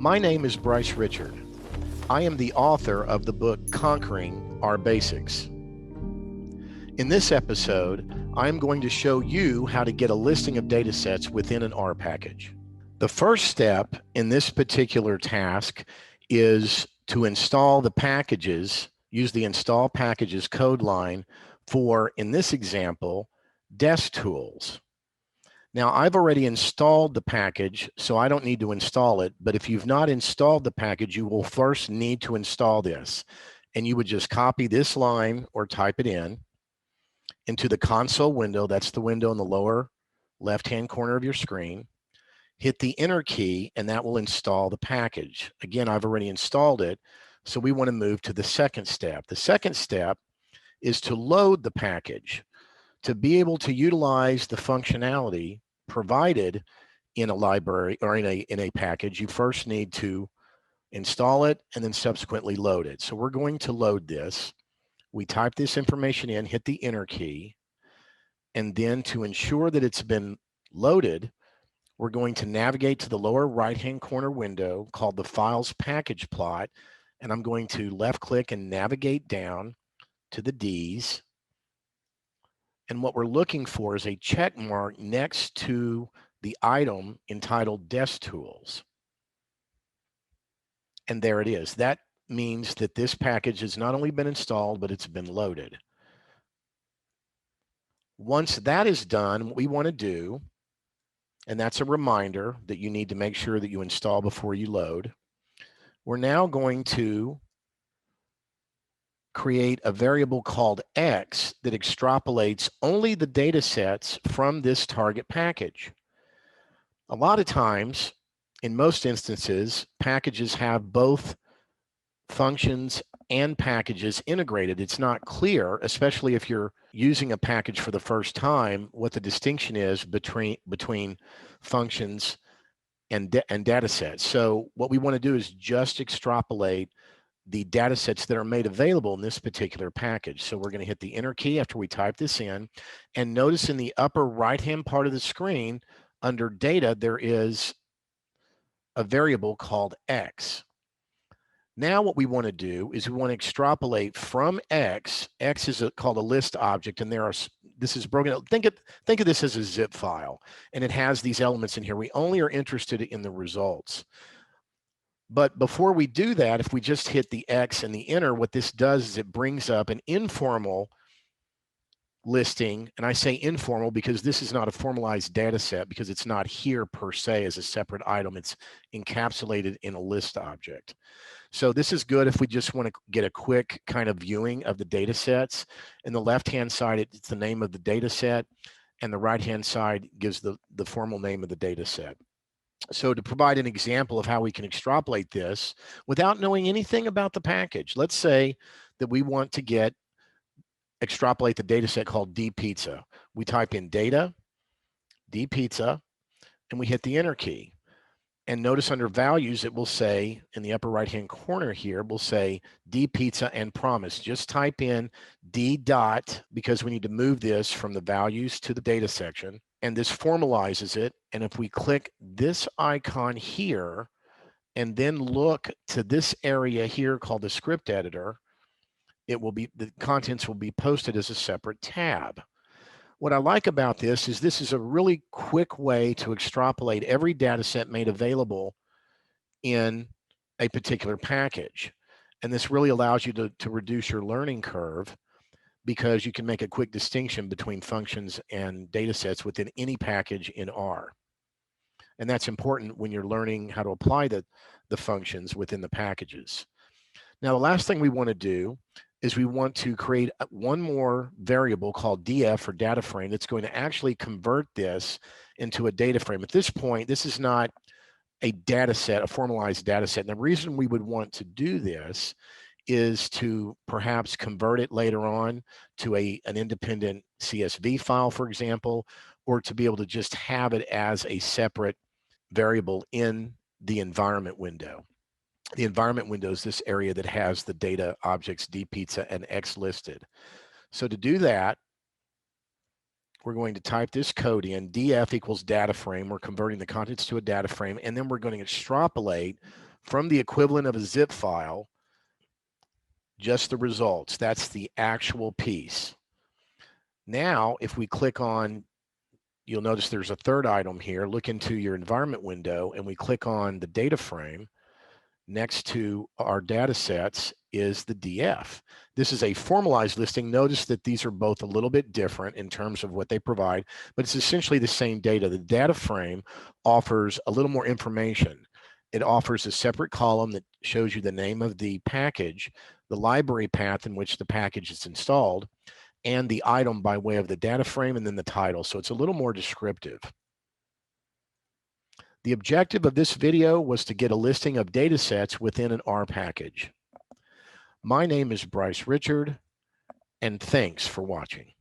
My name is Bryce Richard. I am the author of the book Conquering Our Basics. In this episode, I am going to show you how to get a listing of datasets within an R package. The first step in this particular task is to install the packages, use the install packages code line for, in this example, desk tools. Now, I've already installed the package, so I don't need to install it. But if you've not installed the package, you will first need to install this. And you would just copy this line or type it into the console window. That's the window in the lower left-hand corner of your screen. Hit the Enter key, and that will install the package. Again, I've already installed it, so we want to move to the second step. The second step is to load the package. To be able to utilize the functionality provided in a library or in a package, you first need to install it and then subsequently load it. So we're going to load this. We type this information in, hit the Enter key, and then to ensure that it's been loaded, we're going to navigate to the lower right-hand corner window called the Files Package Plot, and I'm going to left-click and navigate down to the Ds. And what we're looking for is a check mark next to the item entitled Desk Tools. And there it is. That means that this package has not only been installed, but it's been loaded. Once that is done, what we want to do, and that's a reminder that you need to make sure that you install before you load, we're now going to create a variable called X that extrapolates only the data sets from this target package. A lot of times, in most instances, packages have both functions and packages integrated. It's not clear, especially if you're using a package for the first time, what the distinction is between functions and data sets. So what we want to do is just extrapolate the data sets that are made available in this particular package. So we're going to hit the Enter key after we type this in, and notice in the upper right-hand part of the screen, under Data, there is a variable called X. Now what we want to do is we want to extrapolate from X. X is called a list object, and this is broken out. Think of this as a zip file, and it has these elements in here. We only are interested in the results. But before we do that, if we just hit the X and the Enter, what this does is it brings up an informal listing. And I say informal because this is not a formalized data set, because it's not here per se as a separate item. It's encapsulated in a list object. So this is good if we just want to get a quick kind of viewing of the data sets. In the left-hand side, it's the name of the data set, and the right-hand side gives the formal name of the data set. So to provide an example of how we can extrapolate this without knowing anything about the package, let's say that we want to extrapolate the data set called D Pizza. We type in data, D Pizza, and we hit the Enter key. And notice under values, it will say in the upper right-hand corner here, it will say D Pizza and promise. Just type in D dot, because we need to move this from the values to the data section. And this formalizes it. And if we click this icon here and then look to this area here called the script editor, the contents will be posted as a separate tab. What I like about this is a really quick way to extrapolate every data set made available in a particular package. And this really allows you to reduce your learning curve, because you can make a quick distinction between functions and data sets within any package in R. And that's important when you're learning how to apply the functions within the packages. Now, the last thing we want to do is we want to create one more variable called df for data frame that's going to actually convert this into a data frame. At this point, this is not a data set, a formalized data set. And the reason we would want to do this is to perhaps convert it later on to an independent CSV file, for example, or to be able to just have it as a separate variable in the environment window. The environment window is this area that has the data objects D Pizza and X listed. So to do that, we're going to type this code in, df equals data frame. We're converting the contents to a data frame, and then we're going to extrapolate from the equivalent of a zip file, just the results. That's the actual piece. Now, if we click on, you'll notice there's a third item here. Look into your environment window, and we click on the data frame. Next to our data sets is the DF. This is a formalized listing. Notice that these are both a little bit different in terms of what they provide, but it's essentially the same data. The data frame offers a little more information. It offers a separate column that shows you the name of the package, the library path in which the package is installed, and the item by way of the data frame, and then the title. So it's a little more descriptive. The objective of this video was to get a listing of data sets within an R package. My name is Bryce Richard, and thanks for watching.